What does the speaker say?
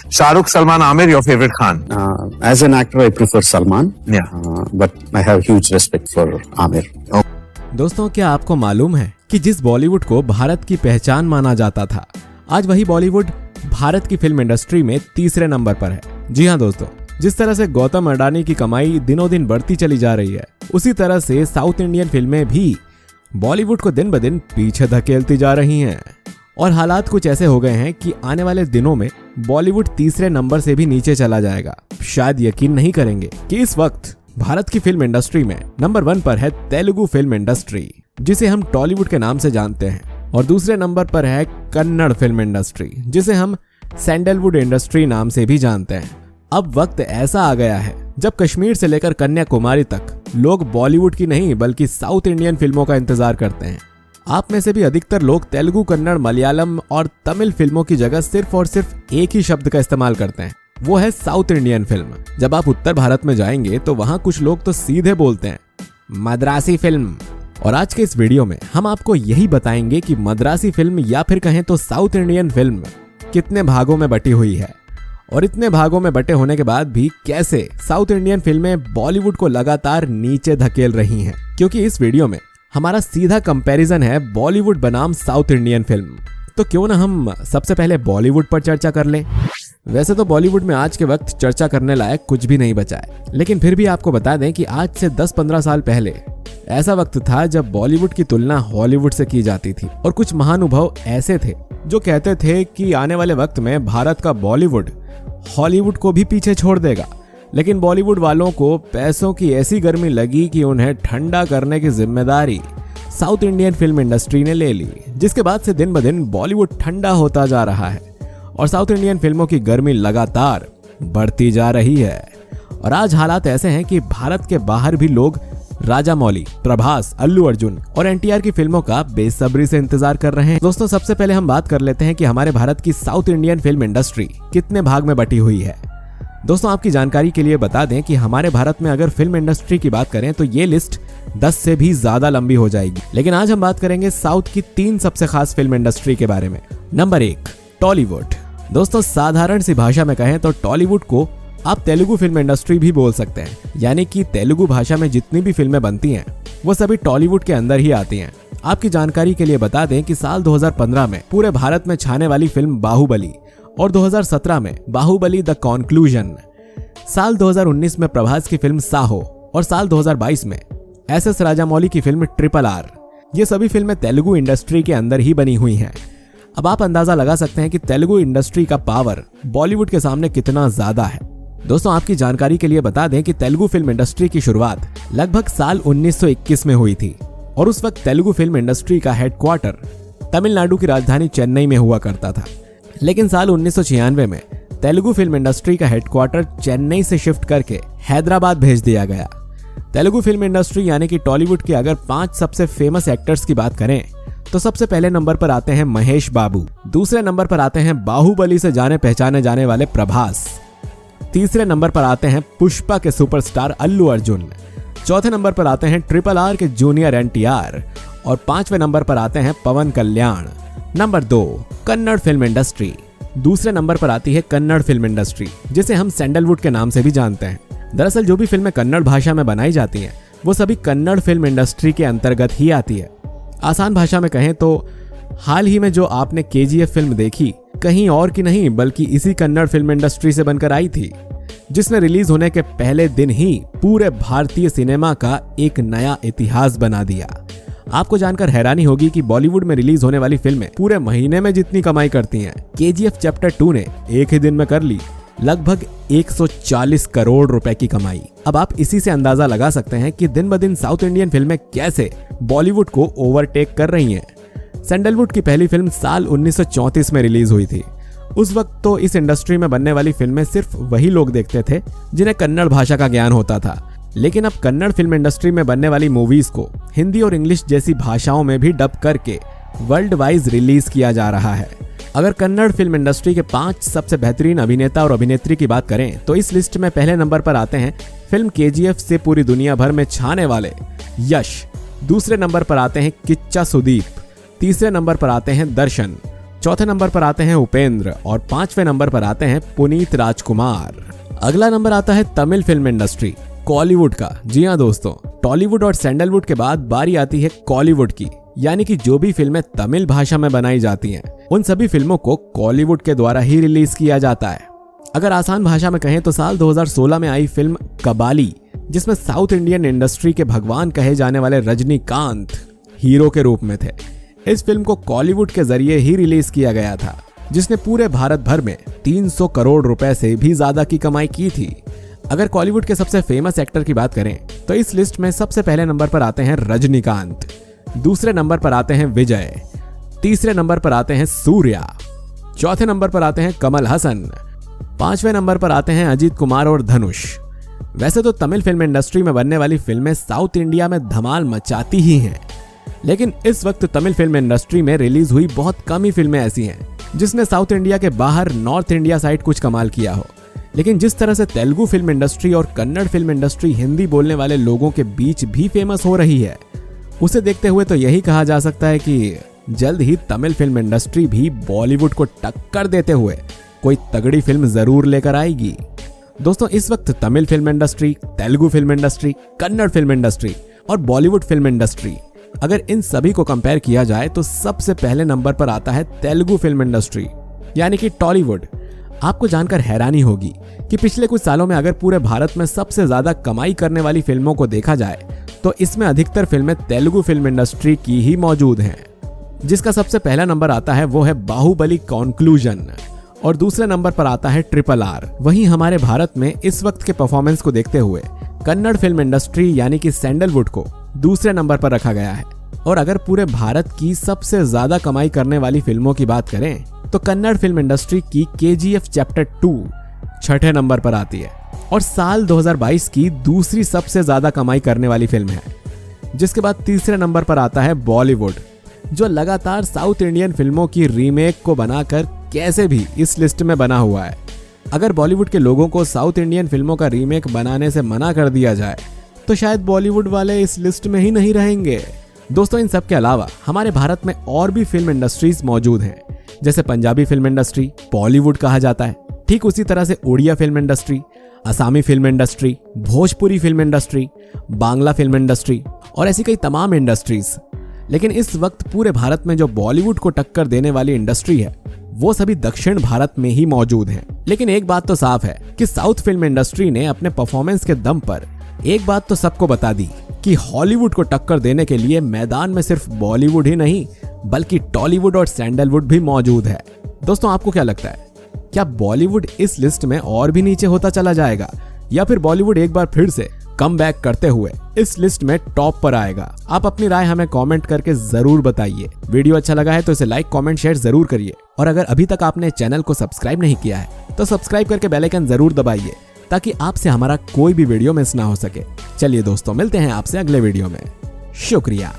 Shahrukh, Salman, Amir, your favorite Khan? As an actor, I prefer Salman. Yeah. But I have huge respect for Amir. दोस्तों, क्या आपको मालूम है कि जिस बॉलीवुड को भारत की पहचान माना जाता था, आज वही बॉलीवुड भारत की फिल्म इंडस्ट्री में तीसरे नंबर पर है। जी हाँ दोस्तों, जिस तरह से गौतम अडानी की कमाई दिनों दिन बढ़ती चली जा रही है, उसी तरह से साउथ इंडियन फिल्में भी बॉलीवुड को दिन ब दिन पीछे धकेलती जा रही हैं। और हालात कुछ ऐसे हो गए हैं कि आने वाले दिनों में बॉलीवुड तीसरे नंबर से भी नीचे चला जाएगा। शायद यकीन नहीं करेंगे कि इस वक्त भारत की फिल्म इंडस्ट्री में नंबर 1 पर है तेलुगु फिल्म इंडस्ट्री, जिसे हम टॉलीवुड के नाम से जानते हैं, और दूसरे नंबर पर है कन्नड़ फिल्म इंडस्ट्री, जिसे हम सैंडलवुड इंडस्ट्री नाम से भी जानते हैं। अब वक्त ऐसा आ गया है जब कश्मीर से लेकर कन्याकुमारी तक लोग बॉलीवुड की नहीं बल्कि साउथ इंडियन फिल्मों का इंतजार करते हैं। आप में से भी अधिकतर लोग तेलुगु, कन्नड़, मलयालम और तमिल फिल्मों की जगह सिर्फ और सिर्फ एक ही शब्द का इस्तेमाल करते हैं, वो है साउथ इंडियन फिल्म। जब आप उत्तर भारत में जाएंगे तो वहां कुछ लोग तो सीधे बोलते हैं मद्रासी फिल्म। और आज के इस वीडियो में हम आपको यही बताएंगे कि मद्रासी फिल्म या फिर कहें तो साउथ इंडियन फिल्म कितने भागों में बटी हुई है, और इतने भागों में बटे होने के बाद भी कैसे साउथ इंडियन फिल्में बॉलीवुड को लगातार नीचे धकेल रही हैं। क्योंकि इस वीडियो में हमारा सीधा कंपैरिजन है बॉलीवुड बनाम साउथ इंडियन फिल्म। तो क्यों ना हम सबसे पहले बॉलीवुड पर चर्चा कर लें। वैसे तो बॉलीवुड में आज के वक्त चर्चा करने लायक कुछ भी नहीं बचा है, लेकिन फिर भी आपको बता दें कि आज से 10-15 साल पहले ऐसा वक्त था जब बॉलीवुड की तुलना हॉलीवुड से की जाती थी, और कुछ महानुभाव ऐसे थे जो कहते थे कि आने वाले वक्त में भारत का बॉलीवुड हॉलीवुड को भी पीछे छोड़ देगा। लेकिन बॉलीवुड वालों को पैसों की ऐसी गर्मी लगी कि उन्हें ठंडा करने की जिम्मेदारी साउथ इंडियन फिल्म इंडस्ट्री ने ले ली, जिसके बाद से दिन ब दिन बॉलीवुड ठंडा होता जा रहा है और साउथ इंडियन फिल्मों की गर्मी लगातार बढ़ती जा रही है। और आज हालात ऐसे हैं कि भारत के बाहर भी लोग राजामौली, प्रभास, अल्लू अर्जुन और एनटीआर की फिल्मों का बेसब्री से इंतजार कर रहे हैं। दोस्तों, सबसे पहले हम बात कर लेते हैं कि हमारे भारत की साउथ इंडियन फिल्म इंडस्ट्री कितने भाग में बटी हुई है। दोस्तों, आपकी जानकारी के लिए बता दें कि हमारे भारत में अगर फिल्म इंडस्ट्री की बात करें तो ये लिस्ट 10 से भी ज्यादा लंबी हो जाएगी। लेकिन आज हम बात करेंगे साउथ की 3 सबसे खास फिल्म इंडस्ट्री के बारे में। नंबर 1, टॉलीवुड। दोस्तों, साधारण सी भाषा में कहें तो टॉलीवुड को आप तेलुगु फिल्म इंडस्ट्री भी बोल सकते हैं, यानी कि तेलुगु भाषा में जितनी भी फिल्में बनती हैं वो सभी टॉलीवुड के अंदर ही आती हैं। आपकी जानकारी के लिए बता दें कि साल 2015 में पूरे भारत में छाने वाली फिल्म बाहुबली, और 2017 में बाहुबली द कॉन्क्लूजन, साल 2019 में प्रभास की फिल्म साहो, और साल 2022 में एस राजामौली की फिल्म RRR, ये सभी फिल्में तेलुगु इंडस्ट्री के अंदर ही बनी हुई हैं। अब आप अंदाजा लगा सकते हैं कि तेलुगु इंडस्ट्री का पावर बॉलीवुड के सामने कितना ज्यादा है। दोस्तों, आपकी जानकारी के लिए बता दें कि तेलुगु फिल्म इंडस्ट्री की शुरुआत लगभग साल 1921 में हुई थी, और उस वक्त तेलुगु फिल्म इंडस्ट्री का हेडक्वार्टर तमिलनाडु की राजधानी चेन्नई में हुआ करता था। लेकिन साल 1996 में तेलुगु फिल्म इंडस्ट्री का हेडक्वार्टर चेन्नई से शिफ्ट करके हैदराबाद भेज दिया गया। तेलुगु फिल्म इंडस्ट्री यानी कि टॉलीवुड के अगर 5 सबसे फेमस एक्टर्स की बात करें तो सबसे पहले नंबर पर आते हैं महेश बाबू, दूसरे नंबर पर आते हैं बाहुबली से जाने पहचाने जाने वाले प्रभास, तीसरे नंबर पर आते हैं पुष्पा के सुपरस्टार अल्लू अर्जुन, चौथे नंबर पर आते हैं RRR के जूनियर एनटीआर, और 5वें नंबर पर आते हैं Pawan Kalyan. Number 2, Kannada film industry. दूसरे नंबर पर आती है कन्नड़ फिल्म इंडस्ट्री, जिसे हम सैंडलवुड के नाम से भी जानते हैं। दरअसल जो भी फिल्में कन्नड़ भाषा में बनाई जाती हैं वो सभी कन्नड़ फिल्म इंडस्ट्री के अंतर्गत ही आती है। आसान भाषा में कहें तो हाल ही में जो आपने KGF फिल्म देखी, कहीं और की नहीं बल्कि इसी कन्नड़ फिल्म इंडस्ट्री से बनकर आई थी, जिसने रिलीज होने के पहले दिन ही पूरे भारतीय सिनेमा का एक नया इतिहास बना दिया। आपको जानकर हैरानी होगी कि बॉलीवुड में रिलीज होने वाली फिल्में पूरे महीने में जितनी कमाई करती हैं, KGF चैप्टर 2 ने एक ही दिन में कर ली लगभग 140 करोड़ रुपए की कमाई। अब आप इसी से अंदाजा लगा सकते हैं कि दिन ब दिन साउथ इंडियन फिल्में कैसे बॉलीवुड को ओवरटेक कर रही हैं। सैंडलवुड की पहली फिल्म साल 1934 में रिलीज हुई थी। उस वक्त तो इस इंडस्ट्री में बनने वाली फिल्में सिर्फ वही लोग देखते थे जिन्हें कन्नड़ भाषा का ज्ञान होता था। लेकिन अब कन्नड़ फिल्म इंडस्ट्री में बनने वाली मूवीज को हिंदी और इंग्लिश जैसी भाषाओं में भी डब करके वर्ल्ड वाइज रिलीज किया जा रहा है। अगर कन्नड़ फिल्म इंडस्ट्री के 5 सबसे बेहतरीन अभिनेता और अभिनेत्री की बात करें तो इस लिस्ट में पहले नंबर पर आते हैं फिल्म KGF से पूरी दुनिया भर में छाने वाले यश, दूसरे नंबर पर आते हैं किच्चा सुदीप, तीसरे नंबर पर आते हैं दर्शन, चौथे नंबर पर आते हैं उपेंद्र और पांचवें नंबर पर आते हैं पुनीत राजकुमार। अगला नंबर आता है तमिल फिल्म इंडस्ट्री कॉलीवुड का। जी हाँ दोस्तों, टॉलीवुड और सैंडलवुड के बाद बारी आती है कॉलीवुड की, यानी कि जो भी फिल्में तमिल भाषा में बनाई जाती हैं उन सभी फिल्मों को कॉलीवुड के द्वारा ही रिलीज किया जाता है। अगर आसान भाषा में कहें तो साल 2016 में आई फिल्म कबाली, जिसमें साउथ इंडियन इंडस्ट्री के भगवान कहे जाने वाले रजनीकांत हीरो के रूप में थे, इस फिल्म को कॉलीवुड के जरिए ही रिलीज किया गया था, जिसने पूरे भारत भर में 300 करोड़ रुपए से भी ज्यादा की कमाई की थी। अगर कॉलीवुड के सबसे फेमस एक्टर की बात करें तो इस लिस्ट में सबसे पहले नंबर पर आते हैं रजनीकांत, दूसरे नंबर पर आते हैं विजय, तीसरे नंबर पर आते हैं सूर्या, चौथे नंबर पर आते हैं कमल हसन, पांचवें नंबर पर आते हैं अजीत कुमार और धनुष। वैसे तो तमिल फिल्म इंडस्ट्री में बनने वाली फिल्में साउथ इंडिया में धमाल मचाती ही हैं, लेकिन इस वक्त तमिल फिल्म इंडस्ट्री में रिलीज हुई बहुत कम ही फिल्में ऐसी हैं जिसने साउथ इंडिया के बाहर नॉर्थ इंडिया साइड कुछ कमाल किया हो। लेकिन जिस तरह से तेलुगु फिल्म इंडस्ट्री और कन्नड़ फिल्म इंडस्ट्री हिंदी बोलने वाले लोगों के बीच भी फेमस हो रही है, उसे देखते हुए तो यही कहा जा सकता है कि जल्द ही तमिल फिल्म इंडस्ट्री भी बॉलीवुड को टक्कर देते हुए कोई तगड़ी फिल्म जरूर लेकर आएगी। दोस्तों, इस वक्त Tamil film industry, Telugu film industry, Kannada film industry और बॉलीवुड फिल्म इंडस्ट्री, अगर इन सभी को कंपेयर किया जाए तो सबसे पहले नंबर पर आता है तेलुगु फिल्म इंडस्ट्री, यानी कि टॉलीवुड। आपको जानकर हैरानी होगी कि पिछले कुछ सालों में अगर पूरे भारत में सबसे ज्यादा कमाई करने वाली फिल्मों को देखा जाए तो इसमें अधिकतर फिल्में तेलुगु फिल्म इंडस्ट्री की ही मौजूद हैं। जिसका सबसे पहला नंबर आता है वो है बाहुबली कॉन्क्लूजन और दूसरे नंबर पर आता है RRR। वहीं हमारे भारत में इस वक्त के परफॉर्मेंस को देखते हुए कन्नड़ फिल्म इंडस्ट्री यानी कि सैंडलवुड को दूसरे नंबर पर रखा गया है। और अगर पूरे भारत की सबसे ज्यादा कमाई करने वाली फिल्मों की बात करें तो कन्नड़ फिल्म इंडस्ट्री की KGF चैप्टर 2 छठे नंबर पर आती है और साल 2022 की दूसरी सबसे ज्यादा कमाई करने वाली फिल्म है। जिसके बाद तीसरे नंबर पर आता है बॉलीवुड, जो लगातार साउथ इंडियन फिल्मों की रीमेक को बनाकर कैसे भी इस लिस्ट में बना हुआ है। अगर बॉलीवुड के लोगों को साउथ इंडियन फिल्मों का रीमेक बनाने से मना कर दिया जाए तो शायद बॉलीवुड वाले इस लिस्ट में ही नहीं रहेंगे। दोस्तों, इन सब के अलावा हमारे भारत में और भी फिल्म इंडस्ट्रीज मौजूद हैं, जैसे पंजाबी फिल्म इंडस्ट्री बॉलीवुड कहा जाता है, ठीक उसी तरह से उड़िया फिल्म इंडस्ट्री, असामी film industry, Bhojpuri film industry, Bangla film industry और ऐसी कई तमाम इंडस्ट्रीज। लेकिन इस वक्त पूरे भारत में जो बॉलीवुड को टक्कर देने वाली इंडस्ट्री है वो सभी दक्षिण भारत में ही मौजूद हैं। लेकिन एक बात तो साफ है कि साउथ फिल्म इंडस्ट्री ने अपने परफॉर्मेंस के दम पर एक बात तो सबको बता दी कि हॉलीवुड को टक्कर देने के लिए मैदान में सिर्फ बॉलीवुड ही नहीं बल्कि टॉलीवुड और सैंडलवुड भी मौजूद है। दोस्तों, आपको क्या लगता है, क्या बॉलीवुड इस लिस्ट में और भी नीचे होता चला जाएगा या फिर बॉलीवुड एक बार फिर से कम बैक करते हुए इस लिस्ट में टॉप पर आएगा? आप अपनी राय हमें कमेंट करके जरूर बताइए। वीडियो अच्छा लगा है तो इसे लाइक, कमेंट, शेयर जरूर करिए और अगर अभी तक आपने चैनल को सब्सक्राइब नहीं किया है तो सब्सक्राइब करके बेल आइकन जरूर दबाइए ताकि आपसे हमारा कोई भी वीडियो मिस ना हो सके। चलिए दोस्तों, मिलते हैं आपसे अगले वीडियो में। शुक्रिया।